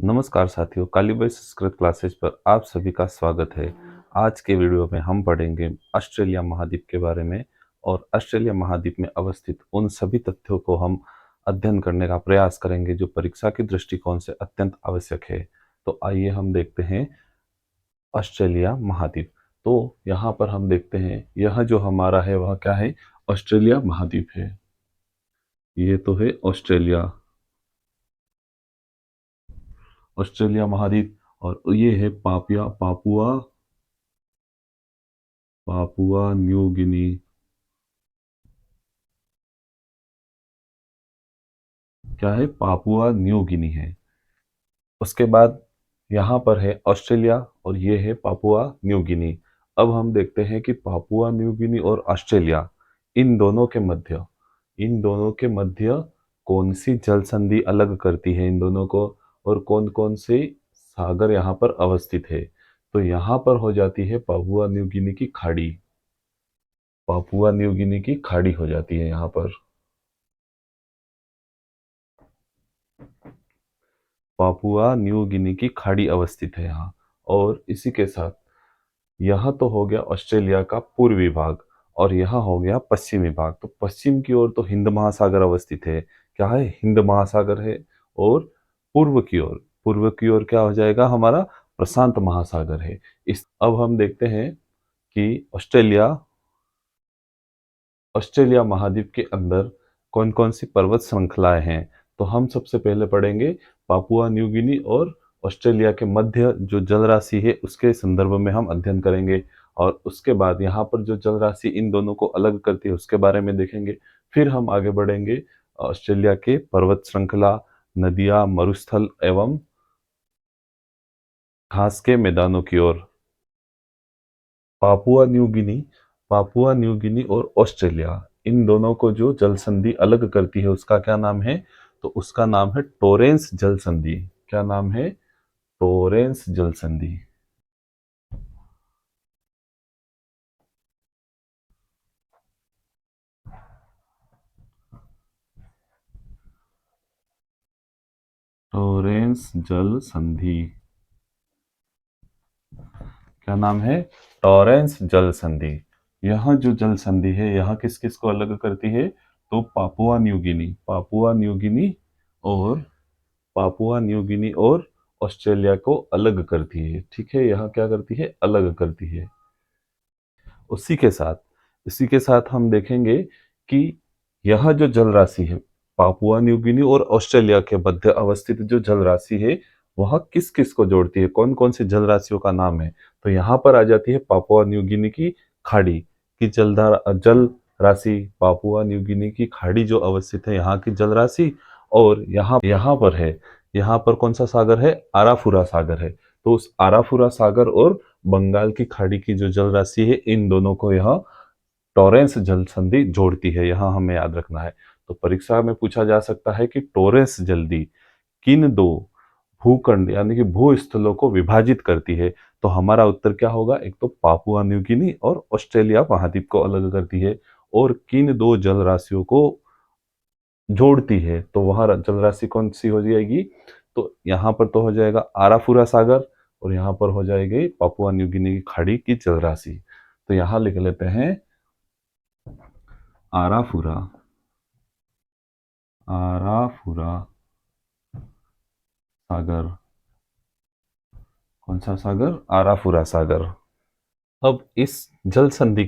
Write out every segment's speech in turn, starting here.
नमस्कार साथियों, कालीबाई संस्कृत क्लासेस पर आप सभी का स्वागत है। आज के वीडियो में हम पढ़ेंगे ऑस्ट्रेलिया महाद्वीप के बारे में और ऑस्ट्रेलिया महाद्वीप में अवस्थित उन सभी तथ्यों को हम अध्ययन करने का प्रयास करेंगे जो परीक्षा के दृष्टिकोण से अत्यंत आवश्यक है। तो आइए हम देखते हैं ऑस्ट्रेलिया महाद्वीप। तो यहाँ पर हम देखते हैं यह जो हमारा है वह क्या है, ऑस्ट्रेलिया महाद्वीप है। ये तो है ऑस्ट्रेलिया, ऑस्ट्रेलिया महाद्वीप। और ये है पापुआ पापुआ न्यू गिनी। क्या है, पापुआ न्यू गिनी है। उसके बाद यहाँ पर है ऑस्ट्रेलिया और ये है पापुआ न्यू गिनी। अब हम देखते हैं कि पापुआ न्यू गिनी और ऑस्ट्रेलिया, इन दोनों के मध्य कौन सी जल संधि अलग करती है इन दोनों को, और कौन कौन से सागर यहाँ पर अवस्थित है। तो यहाँ पर हो जाती है पापुआ न्यू गिनी की खाड़ी। पापुआ न्यू गिनी की खाड़ी हो जाती है यहाँ पर। पापुआ न्यू गिनी की खाड़ी अवस्थित है यहाँ। और इसी के साथ यह तो हो गया ऑस्ट्रेलिया का पूर्वी भाग और यह हो गया पश्चिमी भाग। तो पश्चिम की ओर तो हिंद महासागर अवस्थित है। क्या है, हिंद महासागर है। और पूर्व की ओर क्या हो जाएगा, हमारा प्रशांत महासागर है। इस अब हम देखते हैं कि ऑस्ट्रेलिया महाद्वीप के अंदर कौन कौन सी पर्वत श्रृंखलाएं हैं। तो हम सबसे पहले पढ़ेंगे पापुआ न्यू गिनी और ऑस्ट्रेलिया के मध्य जो जल राशि है उसके संदर्भ में हम अध्ययन करेंगे। और उसके बाद यहाँ पर जो जल राशि इन दोनों को अलग करती है उसके बारे में देखेंगे। फिर हम आगे बढ़ेंगे ऑस्ट्रेलिया के पर्वत श्रृंखला, नदियां, मरुस्थल एवं घास के मैदानों की ओर। पापुआ न्यू गिनी और ऑस्ट्रेलिया, इन दोनों को जो जल संधि अलग करती है उसका क्या नाम है, तो उसका नाम है टोरेंस जल संधि। क्या नाम है, टोरेंस जल संधि। टोरेंस जल संधि, क्या नाम है, टॉरेंस जल संधि। यह जो जल संधि है यह किस किस को अलग करती है, तो और पापुआ न्यू गिनी और ऑस्ट्रेलिया को अलग करती है। ठीक है, यह क्या करती है, अलग करती है। उसी के साथ हम देखेंगे कि यह जो जल राशि है पापुआ न्यू गिनी और ऑस्ट्रेलिया के मध्य अवस्थित जो जल राशि है वह किस किस को जोड़ती है, कौन कौन सी जल राशियों का नाम है। तो यहाँ पर आ जाती है पापुआ न्यू गिनी की खाड़ी की जल राशि। पापुआ न्यू गिनी की खाड़ी जो अवस्थित है यहाँ की जल राशि। और यहाँ पर कौन सा सागर है, आराफुरा सागर है। तो उस आराफुरा सागर और बंगाल की खाड़ी की जो जल राशि है इन दोनों को यह टॉरेंस जल संधि जोड़ती है, यह हमें याद रखना है। तो परीक्षा में पूछा जा सकता है कि टॉरेंस जल्दी किन दो भूखंड यानी कि भूस्थलों को विभाजित करती है। तो हमारा उत्तर क्या होगा, एक तो पापुआ न्यू गिनी और ऑस्ट्रेलिया महाद्वीप को अलग करती है, और किन दो जल राशियों को जोड़ती है। तो वह जल राशि कौन सी हो जाएगी, तो यहाँ पर तो हो जाएगा आराफुरा सागर और यहाँ पर हो जाएगी पापुआ न्यू गिनी की खाड़ी की जल राशि। तो यहाँ लिख लेते हैं आराफुरा आराफुरा सागर। कौन सा सागर, आराफुरा सागर। अब इस जल संधि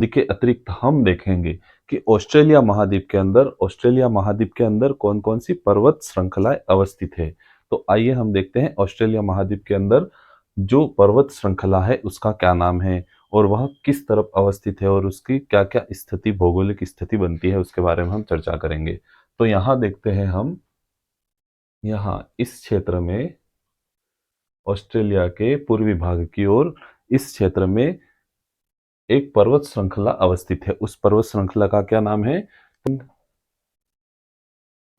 के अतिरिक्त हम देखेंगे कि ऑस्ट्रेलिया महाद्वीप के अंदर कौन कौन सी पर्वत श्रृंखलाएं अवस्थित है। तो आइए हम देखते हैं ऑस्ट्रेलिया महाद्वीप के अंदर जो पर्वत श्रृंखला है उसका क्या नाम है और वह किस तरफ अवस्थित है और उसकी क्या क्या स्थिति, भौगोलिक स्थिति बनती है उसके बारे में हम चर्चा करेंगे। तो यहाँ देखते हैं हम, यहाँ इस क्षेत्र में ऑस्ट्रेलिया के पूर्वी भाग की ओर इस क्षेत्र में एक पर्वत श्रृंखला अवस्थित है। उस पर्वत श्रृंखला का क्या नाम है,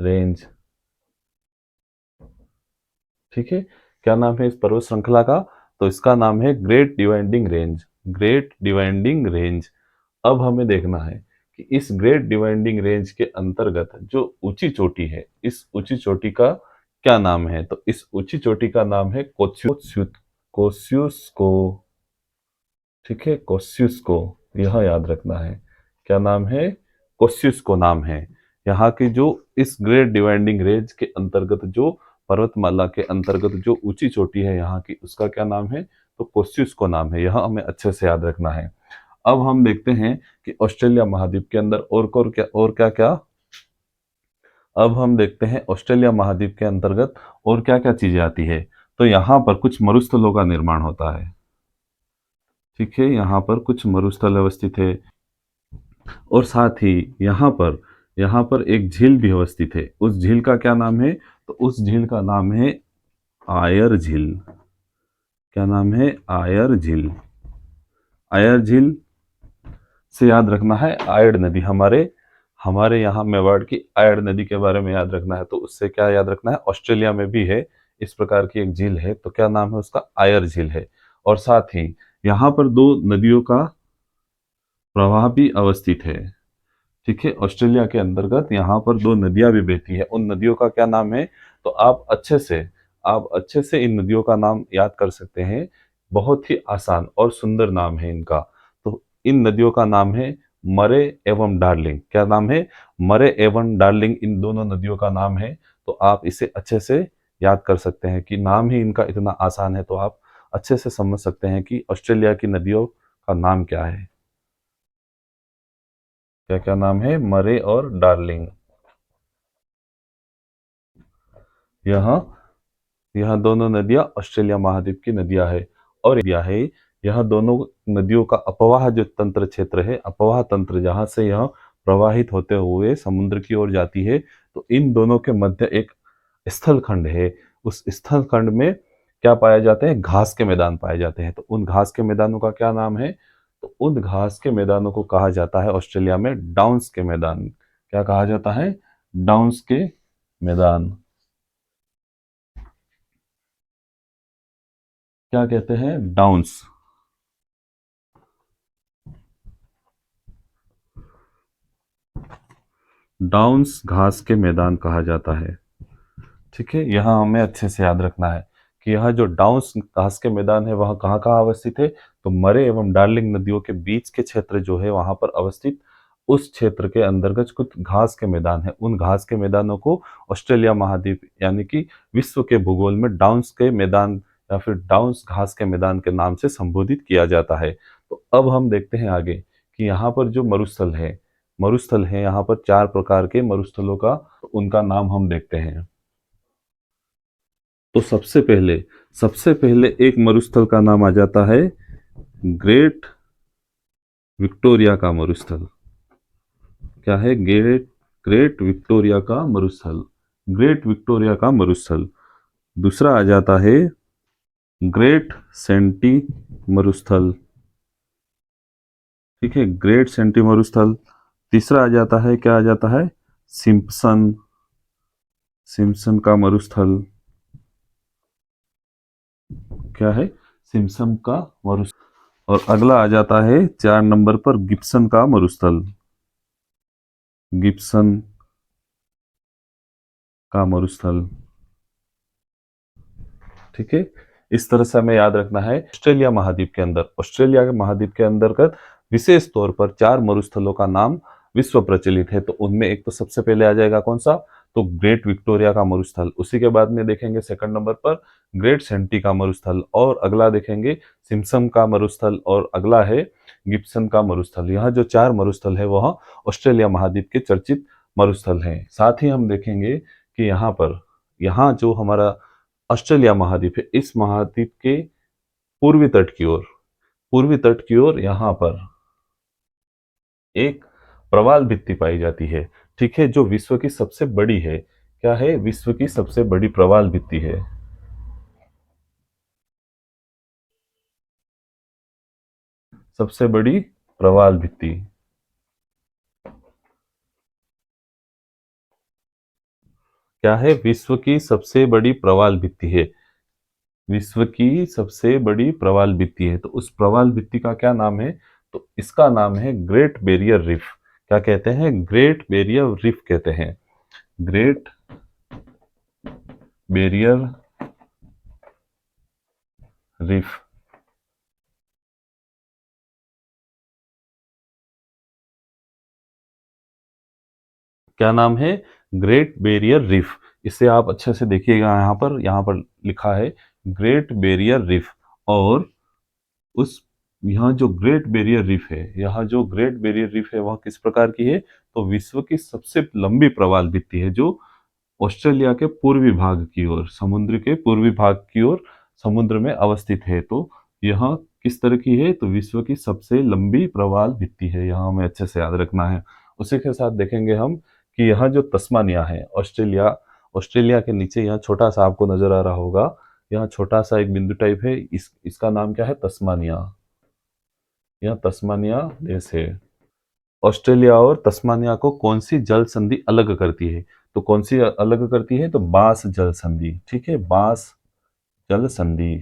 रेंज। ठीक है, क्या नाम है इस पर्वत श्रृंखला का, तो इसका नाम है great dividing range. Great dividing range. अब हमें देखना है कि इस ग्रेट डिवाइडिंग रेंज के अंतर्गत जो ऊंची चोटी है, इस ऊंची चोटी का क्या नाम है? तो इस ऊंची चोटी का नाम है कोस्युस्को। ठीक है, कोस्युस्को, यह याद रखना है। क्या नाम है? कोस्युस्को नाम है। यहाँ की जो इस ग्रेट डिवाइडिंग रेंज के अंतर्गत जो पर्वतमाला के अंतर्गत जो ऊंची चोटी है यहाँ की, उसका क्या नाम है? तो कोस्युस्को नाम है। यह हमें अच्छे से याद रखना है। अब हम देखते हैं कि ऑस्ट्रेलिया महाद्वीप के अंदर और क्या क्या। अब हम देखते हैं ऑस्ट्रेलिया महाद्वीप के अंतर्गत और क्या क्या चीजें आती है। तो यहाँ पर कुछ मरुस्थलों का निर्माण होता है। ठीक है, यहाँ पर कुछ मरुस्थल अवस्थित है, और साथ ही यहाँ पर एक झील भी अवस्थित है। उस झील का क्या नाम है? तो उस झील का नाम है आयर झील। क्या नाम है? आयर झील। आयर झील से याद रखना है आयड नदी, हमारे हमारे यहाँ मेवाड़ की आयड नदी के बारे में याद रखना है। तो उससे क्या याद रखना है? ऑस्ट्रेलिया में भी है इस प्रकार की एक झील है, तो क्या नाम है उसका? आयर झील है। और साथ ही यहाँ पर दो नदियों का प्रवाह भी अवस्थित है। ठीक है, ऑस्ट्रेलिया के अंतर्गत यहाँ पर दो नदियां भी बहती है। उन नदियों का क्या नाम है? तो आप अच्छे से इन नदियों का नाम याद कर सकते हैं। बहुत ही आसान और सुंदर नाम है इनका। तो इन नदियों का नाम है मरे एवं डार्लिंग। क्या नाम है? मरे एवं डार्लिंग, इन दोनों नदियों का नाम है। तो आप इसे अच्छे से याद कर सकते हैं कि नाम ही इनका इतना आसान है, तो आप अच्छे से समझ सकते हैं कि ऑस्ट्रेलिया की नदियों का नाम क्या है। क्या क्या नाम है? मरे और डार्लिंग। यह यह दोनों नदियां ऑस्ट्रेलिया महाद्वीप की नदियां है। और यह दोनों नदियों का अपवाह जो तंत्र क्षेत्र है, अपवाह तंत्र, जहां से यह प्रवाहित होते हुए समुद्र की ओर जाती है, तो इन दोनों के मध्य एक स्थल खंड है। उस स्थल खंड में क्या पाए जाते हैं? घास के मैदान पाए जाते हैं। तो उन घास के मैदानों का क्या नाम है? तो उन घास के मैदानों को कहा जाता है ऑस्ट्रेलिया में डाउन्स के मैदान। क्या कहा जाता है? डाउन्स के मैदान। क्या कहते हैं? डाउन्स। डाउन्स घास के मैदान कहा जाता है। ठीक है, यह हमें अच्छे से याद रखना है कि यह जो डाउन्स घास के मैदान है वह कहाँ कहाँ अवस्थित है? तो मरे एवं डार्लिंग नदियों के बीच के क्षेत्र जो है वहां पर अवस्थित, उस क्षेत्र के अंतर्गत कुछ घास के मैदान है। उन घास के मैदानों को ऑस्ट्रेलिया महाद्वीप यानी कि विश्व के भूगोल में डाउन्स के मैदान या फिर डाउन्स घास के मैदान के नाम से संबोधित किया जाता है। तो अब हम देखते हैं आगे कि यहाँ पर जो मरुस्थल है यहाँ पर 4 प्रकार के मरुस्थलों का, उनका नाम हम देखते हैं। तो सबसे पहले एक मरुस्थल का नाम आ जाता है ग्रेट विक्टोरिया का मरुस्थल। क्या है? ग्रेट विक्टोरिया का मरुस्थल। ग्रेट विक्टोरिया का मरुस्थल। दूसरा आ जाता है ग्रेट सेंटी मरुस्थल। ठीक है, ग्रेट सेंटी मरुस्थल। तीसरा आ जाता है, क्या आ जाता है? सिम्पसन सिम्पसन का मरुस्थल। क्या है? सिम्पसन का मरुस्थल। और अगला आ जाता है 4 नंबर पर गिब्सन का मरुस्थल। गिब्सन का मरुस्थल। ठीक है, इस तरह से हमें याद रखना है। ऑस्ट्रेलिया के महाद्वीप के अंतर्गत विशेष तौर पर 4 मरुस्थलों का नाम विश्व प्रचलित है। तो उनमें एक तो सबसे पहले आ जाएगा कौन सा? तो ग्रेट विक्टोरिया का मरुस्थल। उसी के बाद में देखेंगे सेकंड नंबर पर ग्रेट सेंटी का मरुस्थल, और अगला देखेंगे सिम्पसन का मरुस्थल, और अगला है गिब्सन का मरुस्थल। यह जो 4 मरुस्थल है वह ऑस्ट्रेलिया महाद्वीप के चर्चित मरुस्थल हैं। साथ ही हम देखेंगे कि यहाँ जो हमारा ऑस्ट्रेलिया महाद्वीप है, इस महाद्वीप के पूर्वी तट की ओर यहाँ पर एक प्रवाल भित्ति पाई जाती है। ठीक है, जो विश्व की सबसे बड़ी है। क्या है? विश्व की सबसे बड़ी प्रवाल भित्ति है। सबसे बड़ी प्रवाल भित्ति। क्या है? विश्व की सबसे बड़ी प्रवाल भित्ति है। विश्व की सबसे बड़ी प्रवाल भित्ति है। तो उस प्रवाल भित्ति का क्या नाम है? तो इसका नाम है ग्रेट बैरियर रीफ। क्या कहते हैं? ग्रेट बैरियर रीफ कहते हैं। Great barrier reef. क्या नाम है? Great barrier reef. इसे आप अच्छे से देखिएगा, यहाँ पर लिखा है ग्रेट बैरियर रीफ। और उस यहाँ जो ग्रेट बैरियर रीफ है, यहाँ जो ग्रेट बैरियर रीफ है वह किस प्रकार की है? तो विश्व की सबसे लंबी प्रवाल भित्ति है, जो ऑस्ट्रेलिया के पूर्वी भाग की ओर, समुद्र के पूर्वी भाग की ओर समुद्र में अवस्थित है। तो यह किस तरह की है? तो विश्व की सबसे लंबी प्रवाल भित्ति है, यहाँ हमें अच्छे से याद रखना है। उसी के साथ देखेंगे हम कि यहाँ जो तस्मानिया है, ऑस्ट्रेलिया, ऑस्ट्रेलिया के नीचे यहाँ छोटा सा आपको नजर आ रहा होगा, यहाँ छोटा सा एक बिंदु टाइप है, इसका नाम क्या है? तस्मानिया। यह तस्मानिया देश है। ऑस्ट्रेलिया और तस्मानिया को कौन सी जल संधि अलग करती है? तो कौन सी अलग करती है? तो बास जल संधि। ठीक है, बास जल संधि।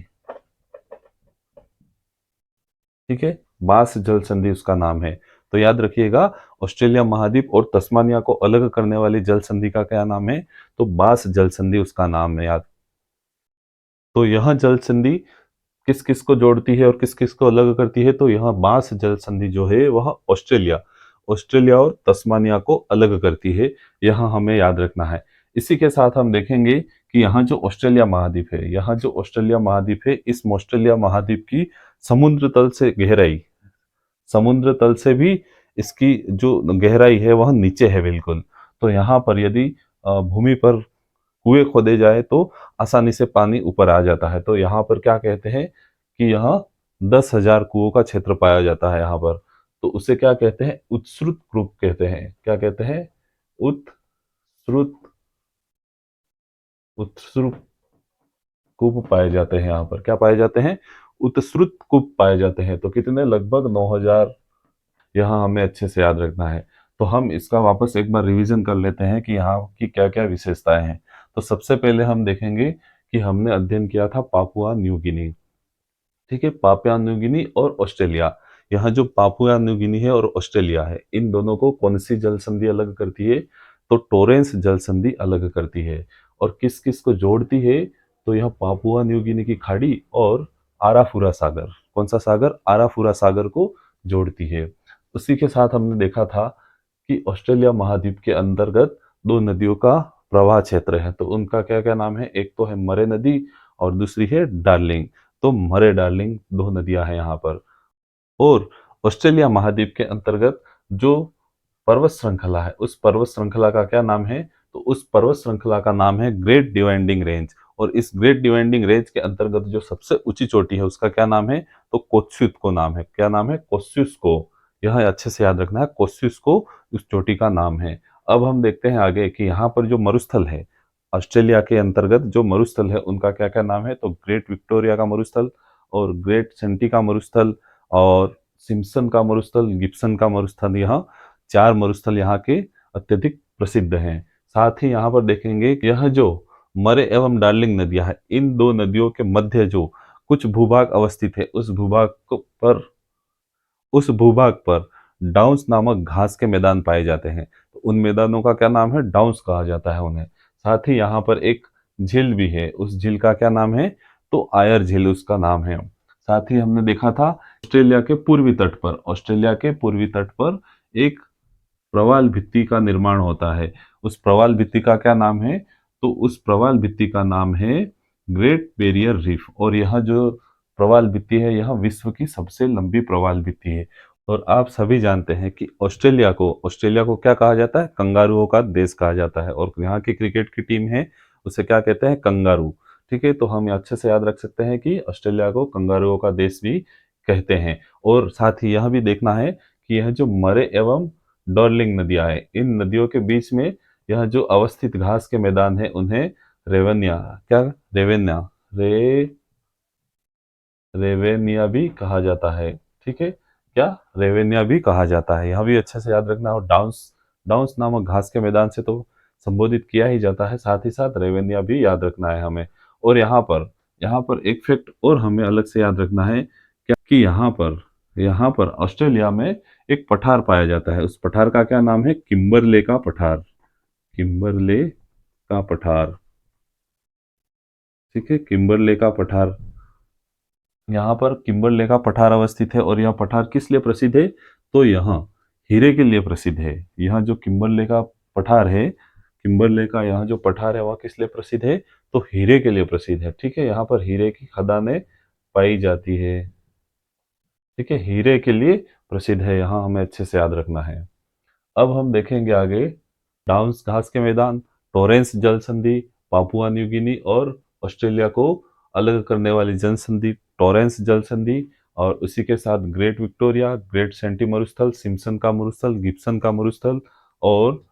ठीक है, बास जल संधि उसका नाम है। तो याद रखिएगा, ऑस्ट्रेलिया महाद्वीप और तस्मानिया को अलग करने वाली जल संधि का क्या नाम है? तो बास जल संधि उसका नाम है। याद, तो यह जल संधि किस किस को जोड़ती है और किस किस को अलग करती है? तो यहाँ बांस जल संधि जो है वह ऑस्ट्रेलिया, ऑस्ट्रेलिया और तस्मानिया को अलग करती है, यहाँ हमें याद रखना है। इसी के साथ हम देखेंगे कि यहाँ जो ऑस्ट्रेलिया महाद्वीप है, यहाँ जो ऑस्ट्रेलिया महाद्वीप है, इस ऑस्ट्रेलिया महाद्वीप की समुद्र तल से गहराई, समुद्र तल से भी इसकी जो गहराई है वह नीचे है बिल्कुल। तो यहाँ पर यदि भूमि पर कुएं खोदे जाए तो आसानी से पानी ऊपर आ जाता है। तो यहाँ पर क्या कहते हैं कि यहाँ 10,000 कुओं का क्षेत्र पाया जाता है यहाँ पर। तो उसे क्या कहते हैं? उत्स्रुत कूप कहते हैं। क्या कहते हैं? उत्स्रुत, उत्स्रुत कूप पाए जाते हैं यहाँ पर। क्या पाए जाते हैं? उत्स्रुत कूप पाए जाते हैं। तो कितने? लगभग 9,000, यहाँ हमें अच्छे से याद रखना है। तो हम इसका वापस एक बार रिवीजन कर लेते हैं कि यहाँ की क्या क्या विशेषताएं हैं। तो सबसे पहले हम देखेंगे कि हमने अध्ययन किया था पापुआ न्यू गिनी। ठीक है, पापुआ न्यू गिनी और ऑस्ट्रेलिया। यहाँ जो पापुआ न्यू गिनी है और ऑस्ट्रेलिया है, इन दोनों को कौन सी जल संधि अलग करती है? तो टोरेंस जल संधि अलग करती है। और किस किस को जोड़ती है? तो यह पापुआ न्यू गिनी की खाड़ी और आराफुरा सागर, कौन सा सागर? आराफुरा सागर को जोड़ती है। उसी के साथ हमने देखा था कि ऑस्ट्रेलिया महाद्वीप के अंतर्गत दो नदियों का प्रवाह क्षेत्र है। तो उनका क्या क्या नाम है? एक तो है मरे नदी और दूसरी है डार्लिंग। तो मरे डार्लिंग दो नदियां हैं यहाँ पर। और ऑस्ट्रेलिया महाद्वीप के अंतर्गत जो पर्वत श्रृंखला है, उस पर्वत श्रृंखला का क्या नाम है? तो उस पर्वत श्रृंखला का नाम है ग्रेट डिवाइडिंग रेंज। और इस ग्रेट डिवाइडिंग रेंज के अंतर्गत जो सबसे ऊंची चोटी है उसका क्या नाम है? तो कोस्युत नाम है। क्या नाम है? कोस्युस्को। यह अच्छे से याद रखना है, कोस्युस्को उस चोटी का नाम है। अब हम देखते हैं आगे कि यहाँ पर जो मरुस्थल है, ऑस्ट्रेलिया के अंतर्गत जो मरुस्थल है उनका क्या क्या नाम है? तो ग्रेट विक्टोरिया का मरुस्थल और ग्रेट सेंटी का मरुस्थल और सिम्पसन का मरुस्थल, गिब्सन का मरुस्थल, यह चार मरुस्थल यहाँ के अत्यधिक प्रसिद्ध हैं। साथ ही यहाँ पर देखेंगे कि यह जो मरे एवं डार्लिंग नदियां हैं, इन दो नदियों के मध्य जो कुछ भूभाग अवस्थित है, उस भूभाग पर डाउन्स नामक घास के मैदान पाए जाते हैं। तो उन मैदानों का क्या नाम है? डाउन्स कहा जाता है उन्हें। साथ ही यहाँ पर एक झील भी है, उस झील का क्या नाम है? तो आयर झील उसका नाम है। साथ ही हमने देखा था ऑस्ट्रेलिया के पूर्वी तट पर, ऑस्ट्रेलिया के पूर्वी तट पर एक प्रवाल भित्ति का निर्माण होता है। उस प्रवाल भित्ति का क्या नाम है? तो उस प्रवाल भित्ति का नाम है ग्रेट बैरियर रीफ। और यह जो प्रवाल भित्ति है, यह विश्व की सबसे लंबी प्रवाल भित्ति है। और आप सभी जानते हैं कि ऑस्ट्रेलिया को क्या कहा जाता है? कंगारुओं का देश कहा जाता है। और यहाँ की क्रिकेट की टीम है, उसे क्या कहते हैं? कंगारू। ठीक है, तो हम अच्छे से याद रख सकते हैं कि ऑस्ट्रेलिया को कंगारुओं का देश भी कहते हैं। और साथ ही यह भी देखना है कि यह जो मरे एवं डॉर्लिंग नदियां हैं, इन नदियों के बीच में यह जो अवस्थित घास के मैदान है उन्हें रेवेनिया, क्या? रेवेन्या, रेवेनिया भी कहा जाता है। ठीक है, क्या? रेवेनिया भी कहा जाता है। यह भी अच्छे से याद रखना। और डाउन्स, डाउन्स नामक घास के मैदान से तो संबोधित किया ही जाता है, साथ ही साथ रेवेनिया भी याद रखना है हमें। और यहाँ पर एक फैक्ट और हमें अलग से याद रखना है, क्या कि यहाँ पर ऑस्ट्रेलिया में एक पठार पाया जाता है। उस पठार का क्या नाम है? किम्बरले का पठार। किम्बरले का पठार। ठीक है, किम्बरले का पठार, यहाँ पर किम्बरले का पठार अवस्थित है। और यह पठार किस लिए प्रसिद्ध है? तो यहाँ हीरे के लिए प्रसिद्ध है। यहाँ जो किम्बरले का पठार है, किम्बरले का यहाँ जो पठार है वह किस लिए प्रसिद्ध है? तो हीरे के लिए प्रसिद्ध है। ठीक है, यहाँ पर हीरे की खदानें पाई जाती है। ठीक है, हीरे के लिए प्रसिद्ध है, यहाँ हमें अच्छे से याद रखना है। अब हम देखेंगे आगे, डाउन्स घास के मैदान, टोरेंस जल संधि, पापुआ न्यू गिनी और ऑस्ट्रेलिया को अलग करने वाली जल संधि टोरेंस जल संधि, और उसी के साथ ग्रेट विक्टोरिया, ग्रेट सेंटी मरुस्थल, सिम्पसन का मरुस्थल, गिब्सन का मरुस्थल, और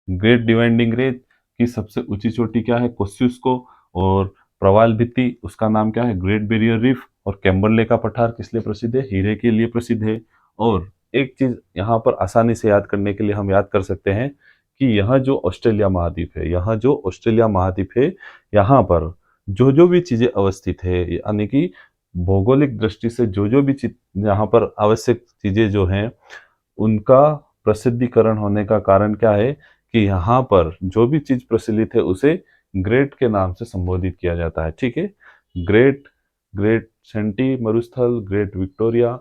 ग्रेट डिवाइडिंग रेंज की सबसे ऊंची चोटी क्या है? कोस्सियुस्को। और प्रवाल भित्ति, उसका नाम क्या है? Great barrier reef. और कैम्बरले का पठार किस लिए प्रसिद्ध है? हीरे के लिए प्रसिद्ध है। और एक चीज यहाँ पर आसानी से याद करने के लिए हम याद कर सकते हैं कि यहाँ जो ऑस्ट्रेलिया महाद्वीप है, यहाँ जो ऑस्ट्रेलिया महाद्वीप है, यहाँ पर जो भी चीजें अवस्थित है, यानी कि भौगोलिक दृष्टि से जो भी चीज यहाँ पर आवश्यक चीजें जो हैं, उनका प्रसिद्धीकरण होने का कारण क्या है कि यहाँ पर जो भी चीज प्रचलित है उसे ग्रेट के नाम से संबोधित किया जाता है। ठीक है, ग्रेट, ग्रेट सेंटी मरुस्थल, ग्रेट विक्टोरिया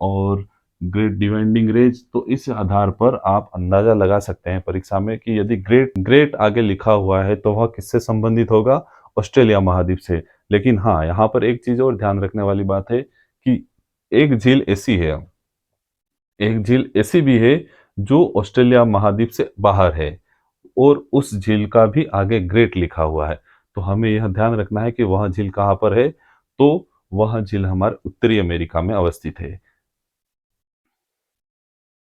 और ग्रेट डिवाइडिंग रेंज। तो इस आधार पर आप अंदाजा लगा सकते हैं परीक्षा में कि यदि ग्रेट ग्रेट आगे लिखा हुआ है तो वह किससे संबंधित होगा? ऑस्ट्रेलिया महाद्वीप से। लेकिन हाँ, यहाँ पर एक चीज और ध्यान रखने वाली बात है कि एक झील ऐसी है, एक झील ऐसी भी है जो ऑस्ट्रेलिया महाद्वीप से बाहर है, और उस झील का भी आगे ग्रेट लिखा हुआ है। तो हमें यह ध्यान रखना है कि वह झील कहाँ पर है? तो वह झील हमारे उत्तरी अमेरिका में अवस्थित है।